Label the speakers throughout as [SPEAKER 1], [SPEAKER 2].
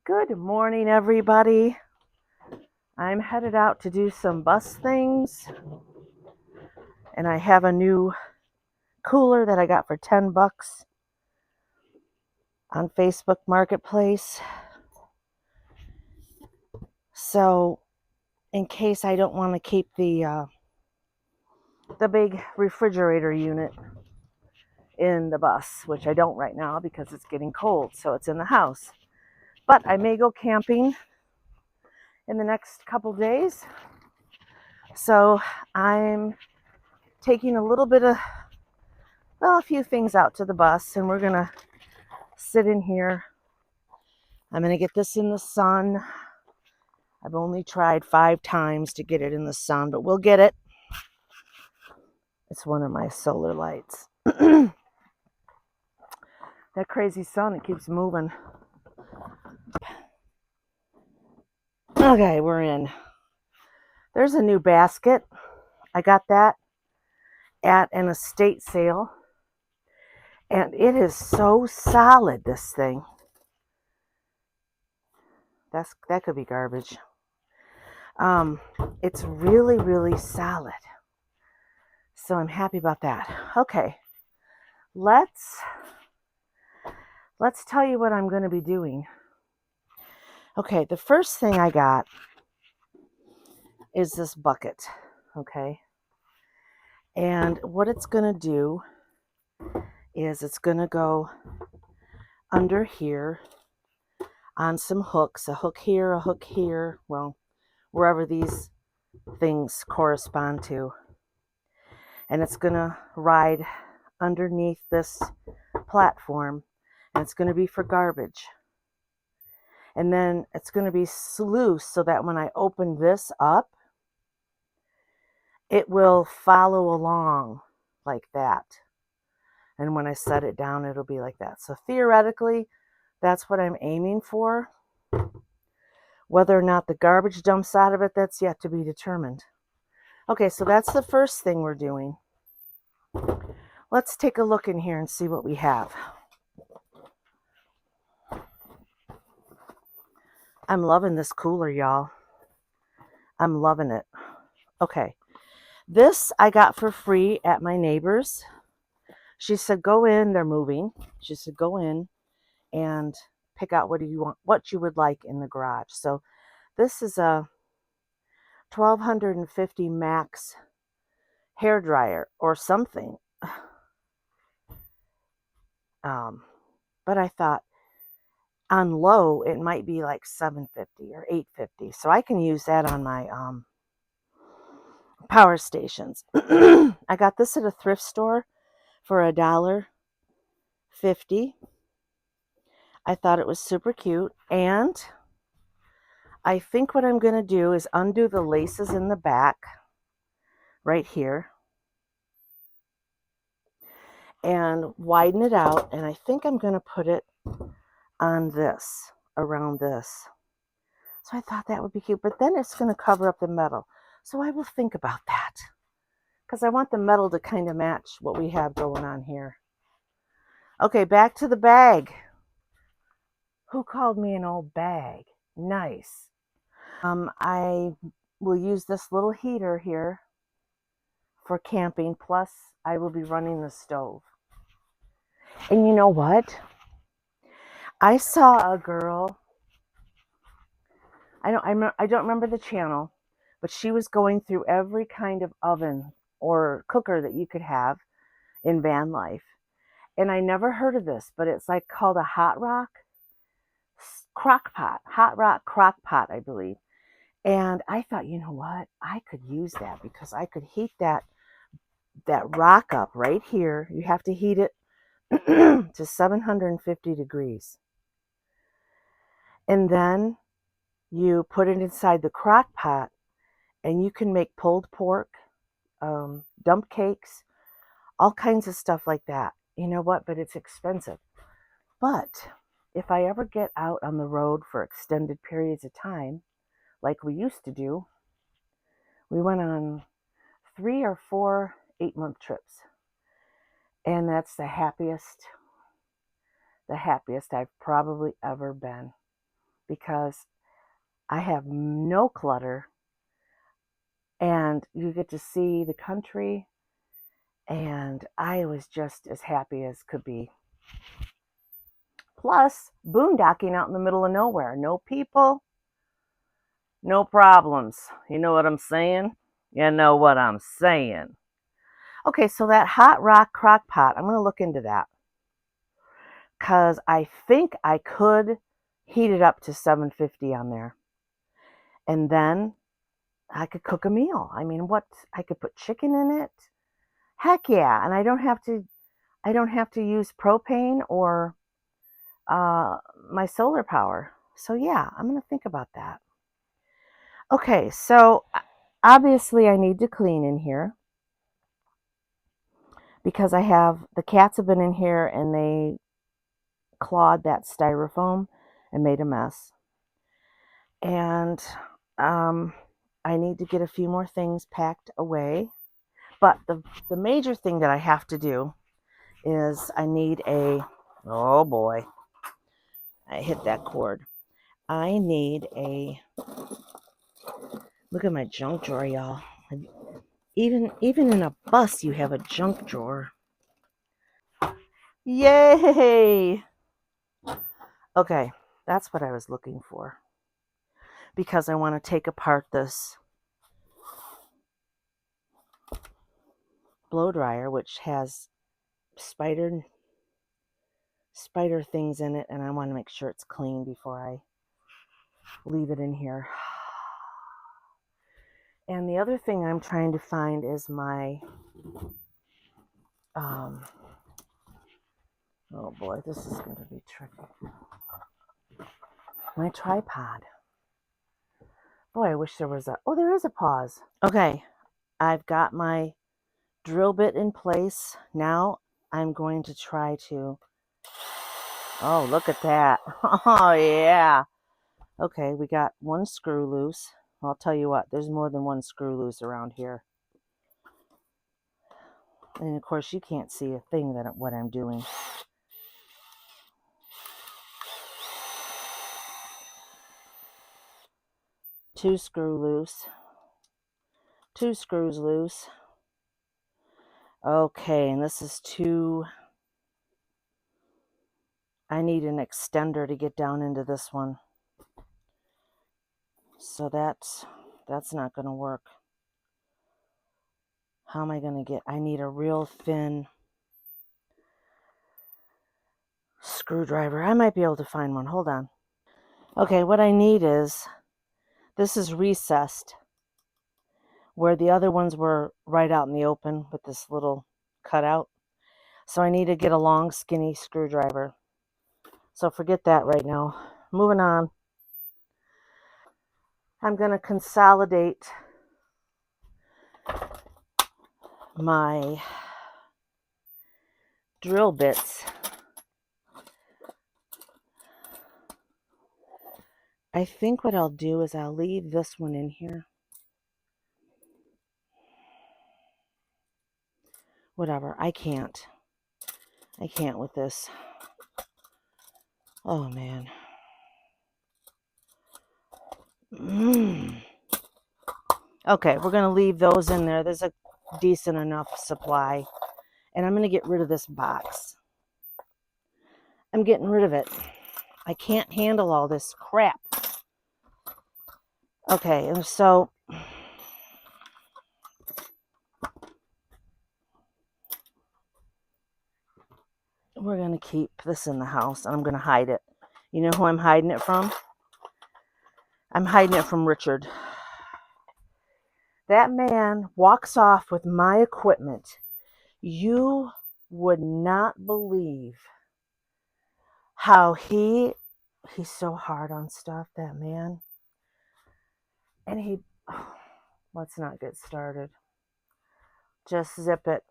[SPEAKER 1] Good morning, everybody. I'm headed out to do some bus things, and I have a new cooler that I got for $10 on Facebook Marketplace. So, in case I don't want to keep the big refrigerator unit in the bus, which I don't right now because it's getting cold, so it's in the house. But I may go camping in the next couple days. So, I'm taking a little bit of, a few things out to the bus, and we're going to sit in here. I'm going to get this in the sun. I've only tried 5 times to get it in the sun, but we'll get it. It's one of my solar lights. That crazy sun, it keeps moving. Okay, we're in. There's a new basket. I got that at an estate sale. And it is so solid, this thing. That could be garbage. It's really, really solid. So I'm happy about that. Okay, let's tell you what I'm going to be doing. Okay, the first thing I got is this bucket, okay? And what it's going to do is it's going to go under here on some hooks, a hook here, well, wherever these things correspond to. And it's going to ride underneath this platform, and it's going to be for garbage. And then it's going to be loose so that when I open this up, it will follow along like that. And when I set it down, it'll be like that. So theoretically, that's what I'm aiming for. Whether or not the garbage dumps out of it, that's yet to be determined. Okay, so that's the first thing we're doing. Let's take a look in here and see what we have. I'm loving this cooler, y'all. I'm loving it. Okay, this I got for free at my neighbor's. She said, go in, they're moving. She said, go in and pick out what you would like in the garage. So this is a 1250 max hair dryer or something. But I thought on low, it might be like 750 or 850. So I can use that on my power stations. I got this at a thrift store for $1.50. I thought it was super cute. And I think what I'm going to do is undo the laces in the back right here and widen it out. And I think I'm going to put it on this, around this. So I thought that would be cute. But then it's going to cover up the metal. So I will think about that, because I want the metal to kind of match what we have going on here. Okay, back to the bag. Who called me an old bag? Nice. I will use this little heater here for camping, plus I will be running the stove. And you know what? I saw a girl, I don't remember the channel, but she was going through every kind of oven or cooker that you could have in van life. And I never heard of this, but it's like called a hot rock crock pot, I believe. And I thought, you know what? I could use that because I could heat that rock up right here. You have to heat it to 750 degrees. And then you put it inside the crock pot, and you can make pulled pork, dump cakes, all kinds of stuff like that. You know what? But it's expensive. But if I ever get out on the road for extended periods of time, like we used to do, we went on 3 or 4 8-month trips. And that's the happiest I've probably ever been, because I have no clutter and you get to see the country, and I was just as happy as could be. Plus, boondocking out in the middle of nowhere. No people, no problems. You know what I'm saying? You know what I'm saying. Okay, so that hot rock crock pot, I'm going to look into that because I think I could heat it up to 750 on there. And then I could cook a meal. I mean, what? I could put chicken in it. Heck yeah. And I don't have to use propane or my solar power. So yeah, I'm going to think about that. Okay, so obviously I need to clean in here because the cats have been in here and they clawed that styrofoam and made a mess. And I need to get a few more things packed away. But the major thing that I have to do is I need oh boy, I hit that cord. I need look at my junk drawer, y'all. Even in a bus, you have a junk drawer. Yay! Okay, that's what I was looking for. Because I want to take apart this blow dryer, which has spider things in it, and I want to make sure it's clean before I leave it in here. And the other thing I'm trying to find is my oh boy, this is going to be tricky. My tripod. Boy, I wish there was there is a pause. Okay, I've got my drill bit in place. Now I'm going to try to, oh, look at that. Oh, yeah. Okay, we got one screw loose. I'll tell you what, there's more than one screw loose around here. And of course, you can't see a thing what I'm doing. Two screw loose. Two screws loose. Okay, and this is I need an extender to get down into this one. So that's not going to work. How am I going to I need a real thin screwdriver. I might be able to find one. Hold on. Okay, what I need is, this is recessed, where the other ones were right out in the open with this little cutout. So I need to get a long, skinny screwdriver. So forget that right now. Moving on. I'm going to consolidate my drill bits. I think what I'll do is I'll leave this one in here. Whatever, I can't with this. Oh man. Okay, we're going to leave those in there. There's a decent enough supply. And I'm going to get rid of this box. I'm getting rid of it. I can't handle all this crap. Okay, and so we're going to keep this in the house, and I'm going to hide it. You know who I'm hiding it from? I'm hiding it from Richard. That man walks off with my equipment. You would not believe how he's so hard on stuff, that man. And let's not get started. Just zip it.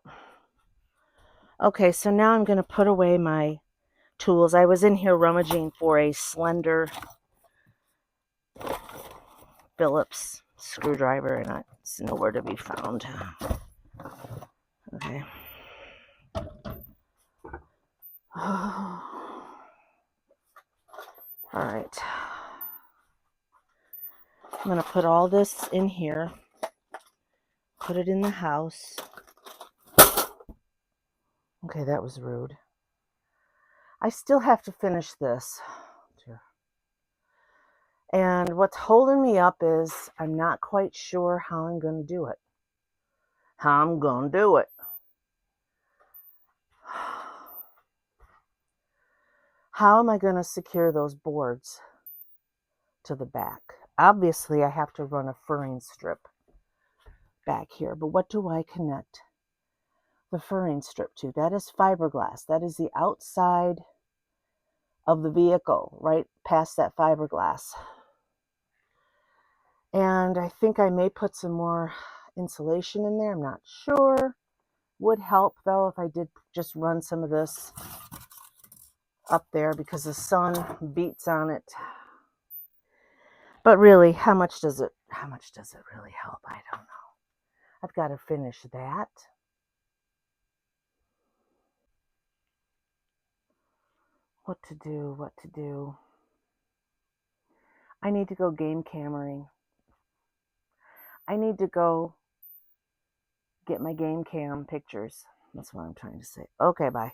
[SPEAKER 1] Okay, so now I'm going to put away my tools. I was in here rummaging for a slender Phillips screwdriver, and it's nowhere to be found. Okay. All right. I'm going to put all this in here, put it in the house. Okay, that was rude. I still have to finish this. And what's holding me up is I'm not quite sure how I'm going to do it. How I'm going to do it. How am I going to secure those boards to the back? Obviously, I have to run a furring strip back here, but what do I connect the furring strip to? That is fiberglass. That is the outside of the vehicle, right past that fiberglass. And I think I may put some more insulation in there. I'm not sure. Would help though if I did just run some of this up there because the sun beats on it. But really, how much does it really help? I don't know. I've got to finish that. What to do. I need to go game cammering. I need to go get my game cam pictures. That's what I'm trying to say. Okay, bye.